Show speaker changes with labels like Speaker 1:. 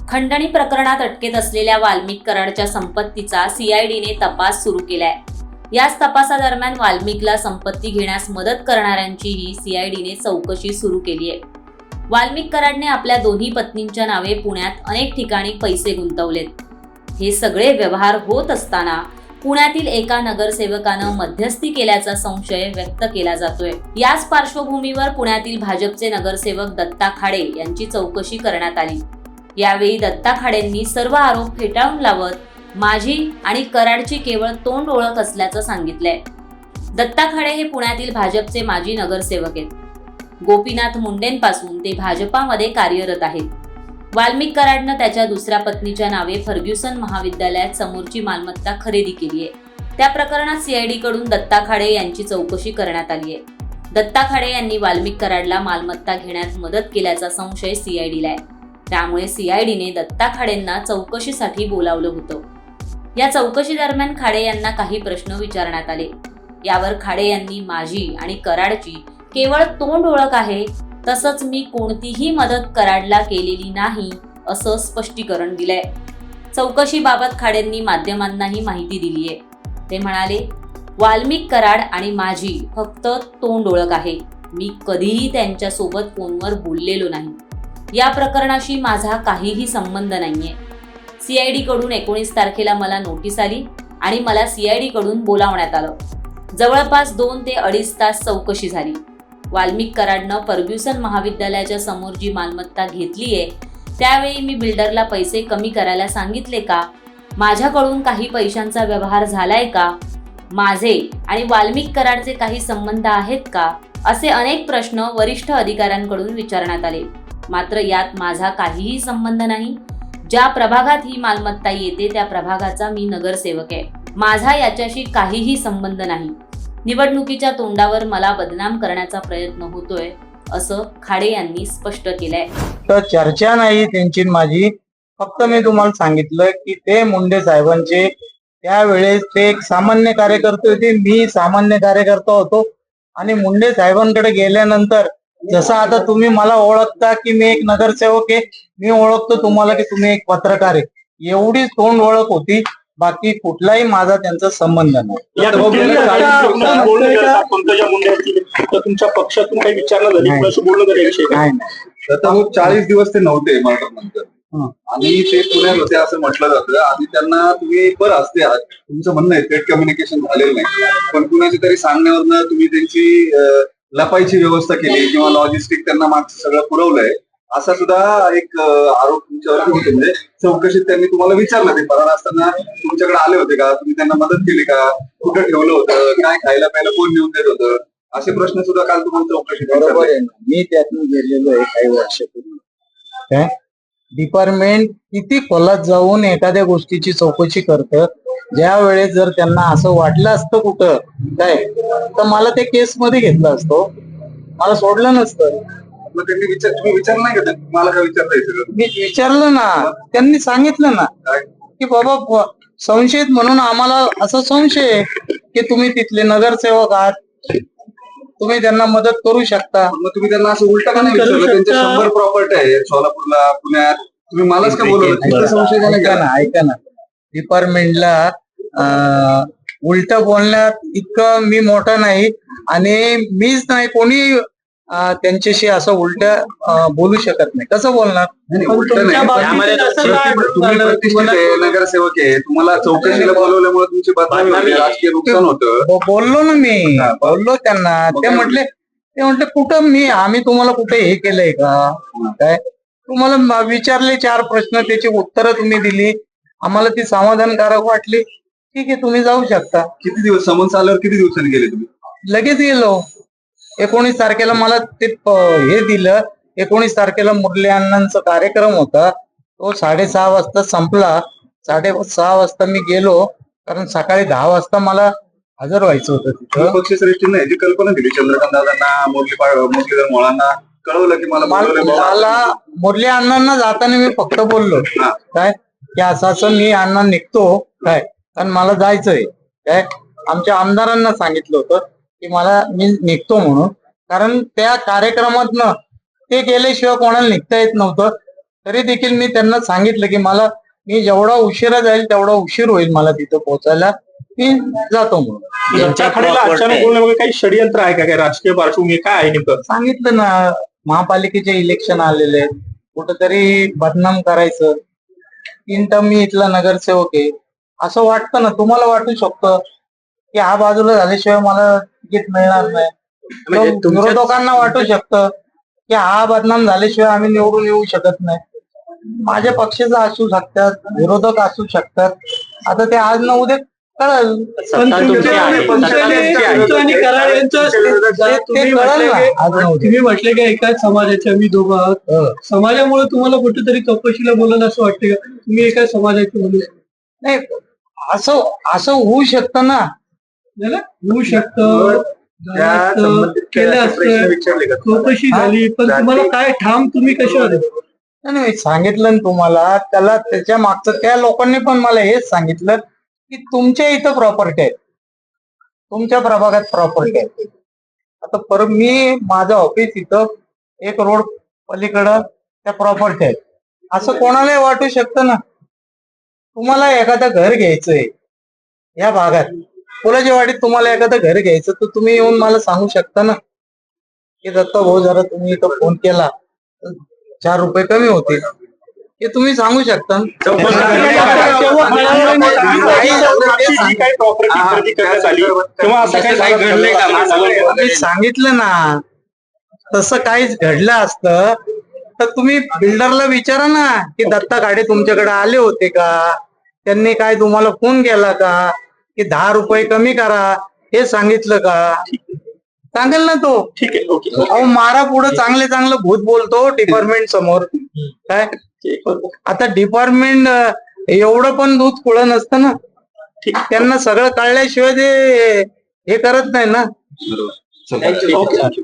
Speaker 1: खंडणी प्रकरणात अटकेत असलेल्या वाल्मिक कराडच्या संपत्तीचा सीआयडीने तपास सुरू केलाय. याच तपासादरम्यान वाल्मिकला संपत्ती घेण्यास मदत करणाऱ्यांचीही सीआयडीने चौकशी सुरू केली आहे. वाल्मिक कराडने आपल्या दोन्ही पत्नींच्या नावे पुण्यात अनेक ठिकाणी पैसे गुंतवलेत. हे सगळे व्यवहार होत असताना पुण्यातील एका नगरसेवकानं मध्यस्थी केल्याचा संशय व्यक्त केला जातोय. याच पार्श्वभूमीवर पुण्यातील भाजपचे नगरसेवक दत्ता खाडे यांची चौकशी करण्यात आली. यावेळी दत्ता खाडेंनी सर्व आरोप फेटाळून लावत माझी आणि कराडची केवळ तोंड ओळख असल्याचं सांगितलंय. दत्ता खाडे हे पुण्यातील भाजपचे माजी नगरसेवक आहेत. गोपीनाथ मुंडेंपासून ते भाजपामध्ये कार्यरत आहेत. वाल्मिक कराडनं त्याच्या दुसऱ्या पत्नीच्या नावे फर्ग्युसन महाविद्यालयात समोरची मालमत्ता खरेदी केली आहे. त्या प्रकरणात सीआयडी कडून दत्ता खाडे यांची चौकशी करण्यात आली आहे. दत्ता खाडे यांनी वाल्मिक कराडला मालमत्ता घेण्यात मदत केल्याचा संशय सीआयडीला आहे. त्यामुळे सीआयडीने दत्ता खाडेंना चौकशीसाठी बोलावलं होतं. या चौकशी दरम्यान खाडे यांना काही प्रश्न विचारण्यात आले. यावर खाडे यांनी माझी आणि कराडची केवळ तोंड ओळख आहे, तसंच मी कोणतीही मदत कराडला केलेली नाही असं स्पष्टीकरण दिलंय. चौकशीबाबत खाडेंनी माध्यमांनाही माहिती दिलीय. ते म्हणाले, वाल्मिक कराड आणि माझी फक्त तोंड ओळख आहे. मी कधीही त्यांच्यासोबत फोनवर बोललेलो नाही. या प्रकरणाशी माझा काहीही संबंध नाहीये. सीआयडी कडून 19 तारखेला मला नोटीस आली आणि मला सीआयडी कडून बोलावण्यात आलं. जवळपास 2 ते 2.5 तास चौकशी झाली. वाल्मिक कराडनं फर्ग्युसन महाविद्यालयाच्या समोर जी मालमत्ता घेतलीये त्यावेळी मी बिल्डरला पैसे कमी करायला सांगितले का? माझ्याकडून काही पैशांचा व्यवहार झालाय का? माझे आणि वाल्मिक कराडचे काही संबंध आहेत का? असे अनेक प्रश्न वरिष्ठ अधिकाऱ्यांकडून विचारण्यात आले. मात्र यात माझा काहीही संबंध नाही. ज्या प्रभागात ही मालमत्ता येते त्या प्रभागाचा मी नगरसेवक आहे. माझा याच्याशी काहीही संबंध नाही. निवडणुकीच्या तोंडावर मला बदनाम करण्याचा प्रयत्न होतोय असं खाडे यांनी स्पष्ट केलंय.
Speaker 2: तर चर्चा नाही त्यांची माझी. फक्त मी तुम्हाला सांगितलं की ते मुंडे साहेबांचे त्यावेळेस ते एक सामान्य कार्यकर्ते होते. मी सामान्य कार्यकर्ता होतो आणि मुंडे साहेबांकडे गेल्यानंतर जसं आता तुम्ही मला ओळखता की मी एक नगरसेवक आहे, मी ओळखतो तुम्हाला की तुम्ही एक पत्रकार आहे, एवढीच तोंड ओळख होती. बाकी कुठलाही माझा त्यांचा संबंध नाही.
Speaker 3: तुमच्या पक्षातून काही विचारणा झाली,
Speaker 2: नाही.
Speaker 4: आता 40 दिवस ते नव्हते मर्डरनंतर आणि ते पुण्यात होते असं म्हटलं जातं आणि त्यांना तुम्ही बरं असते आहात, तुमचं म्हणणं आहे थेट कम्युनिकेशन झालेलं नाही, पण कुणाची तरी सांगण्यावरनं तुम्ही त्यांची लपायची व्यवस्था केली किंवा लॉजिस्टिक त्यांना मागचं सगळं पुरवलंय असा सुद्धा एक आरोप तुमच्यावर होते. म्हणजे चौकशीत त्यांनी तुम्हाला विचारलं ते फरार असताना तुमच्याकडे आले होते का, तुम्ही त्यांना मदत केली का, कुठं ठेवलं होतं, काय खायला प्यायला कोण नेऊन देत होतं, असे प्रश्न सुद्धा काल तुम्हाला चौकशीत.
Speaker 2: बरोबर आहे. मी त्यातून गेलेलो आहे काही वर्षापूर्वी. काय डिपार्टमेंट किती खोलात जाऊन एखाद्या गोष्टीची चौकशी करतं. ज्या वेळेस जर त्यांना असं वाटलं असतं कुठं काय तर मला ते केस मध्ये घेतलं असतं, मला सोडलं नसतं.
Speaker 4: त्यांनी तुम्ही विचारलं नाही का मला काय विचारता?
Speaker 2: मी विचारलं ना, त्यांनी सांगितलं ना की बाबा संशयित म्हणून आम्हाला असं संशय आहे की तुम्ही तिथले नगरसेवक आहात, तुम्ही त्यांना मदत करू शकता.
Speaker 4: मग तुम्ही त्यांना असं उलटा का नाही विचारलं? त्यांच्या 100 प्रॉपर्टी आहे सोलापूरला, पुण्यात, तुम्ही मलाच का बोलवलं? संशय
Speaker 2: ऐका ना, डिपार्टमेंटला उलट बोलण्यात इतकं मी मोठा नाही आणि मीच नाही कोणी त्यांच्याशी असं उलट बोलू शकत नाही. कसं बोलणार?
Speaker 4: नगरसेवक आहे, तुम्हाला चौकशीला बोलवल्यामुळे तुमची बदनामी, राजकीय नुकसान होतं.
Speaker 2: बोललो ना मी, बोललो त्यांना. ते म्हटले कुठं आम्ही तुम्हाला कुठे हे केलंय का? काय तुम्हाला विचारले 4 प्रश्न, त्याची उत्तरं तुम्ही दिली, आम्हाला ती समाधानकारक वाटली. ठीक आहे, तुम्ही जाऊ शकता.
Speaker 4: किती दिवस समन्स आल्यावर किती दिवसांनी गेले तुम्ही?
Speaker 2: लगेच गेलो. 19 तारखेला मला ते हे दिलं. 19 तारखेला मुरली अण्णांचा कार्यक्रम होता, तो 6:30 वाजता संपला. 6:30 वाजता मी गेलो, कारण सकाळी 10 वाजता मला हजर व्हायचं होतं तिथं.
Speaker 4: पक्षश्रेष्ठींना याची कल्पना दिली चंद्रकांत दादांना, मुरलीधर मोळांना कळवलं की
Speaker 2: मला मुरली अण्णांना जाताना मी फक्त बोललो काय की असं मी अण्णा निघतो काय, कारण मला जायचंय काय. आमच्या आमदारांना सांगितलं होतं की मी निघतो म्हणून, कारण त्या कार्यक्रमातनं ते गेल्याशिवाय कोणाला निघता येत नव्हतं. तरी देखील मी त्यांना सांगितलं की मी जेवढा उशिरा जाईल तेवढा उशीर होईल मला तिथं पोहोचायला, मी जातो म्हणून.
Speaker 3: दत्ता खाडेला अचानक बोलण्यामागे काही षडयंत्र आहे का, काय राजकीय पार्श्वभूमी काय आहे नेमकं?
Speaker 2: सांगितलं ना, महापालिकेचे इलेक्शन आलेले आहेत, कुठंतरी बदनाम करायचं. 3 टर्म मी इथला नगरसेवक आहे असं वाटतं ना, तुम्हाला वाटू शकतं की हा बाजूला झाल्याशिवाय मला तिकीट मिळणार नाही.
Speaker 3: म्हणजे
Speaker 2: विरोधकांना वाटू शकतं की हा बदनाम झाल्याशिवाय आम्ही निवडून येऊ शकत नाही. माझ्या पक्षाचा असू शकतात, विरोधक असू शकतात. आता ते आज ना उद्या कळल.
Speaker 5: तुम्ही म्हटले की एकाच समाजाचे आम्ही दोघं आहोत, समाजामुळे तुम्हाला कुठेतरी चौकशीला बोललं असं वाटतं का? तुम्ही एकाच समाजाचे म्हणून
Speaker 2: नाही, असं होऊ शकतं ना,
Speaker 5: होऊ शकतं, केलं असतं, चौकशी झाली, पण तुम्हाला काय ठाम तुम्ही कशावर?
Speaker 2: नाही, सांगितलं ना तुम्हाला, त्याच्या मागचं त्या लोकांनी पण मला हेच सांगितलं की तुमच्या इथं प्रॉपर्टी आहे, तुमच्या प्रभागात प्रॉपर्टी आहे. आता मी माझं ऑफिस इथं 1 रोड पलीकडं त्या प्रॉपर्टी आहेत, असं कोणालाही वाटू शकतं ना. तुम्हाला एखादं घर घ्यायचंय या भागात, फुलाचीवाडीत तुम्हाला एखादं घर घ्यायचं, तर तुम्ही येऊन मला सांगू शकता ना की दत्ता भाऊ जरा तुम्ही इथं फोन केला 4 रुपये कमी होतील, हे तुम्ही सांगू शकता. मी सांगितलं ना, तसं काहीच घडलं असतं तर तुम्ही बिल्डरला विचारा ना की दत्ता खाडे तुमच्याकडे आले होते का, त्यांनी काय तुम्हाला फोन केला का की 10 रुपये कमी करा, हे सांगितलं का? सांगेल ना तो.
Speaker 3: ठीक आहे, ओके.
Speaker 2: अहो, मारा पुढे चांगलं भूत बोलतो डिपार्टमेंट समोर. काय आता डिपार्टमेंट एवढं पण दूध खुळं नसतं ना, त्यांना सगळं कळल्याशिवाय ते हे करत नाही ना.
Speaker 4: बरोबर.
Speaker 3: ओके.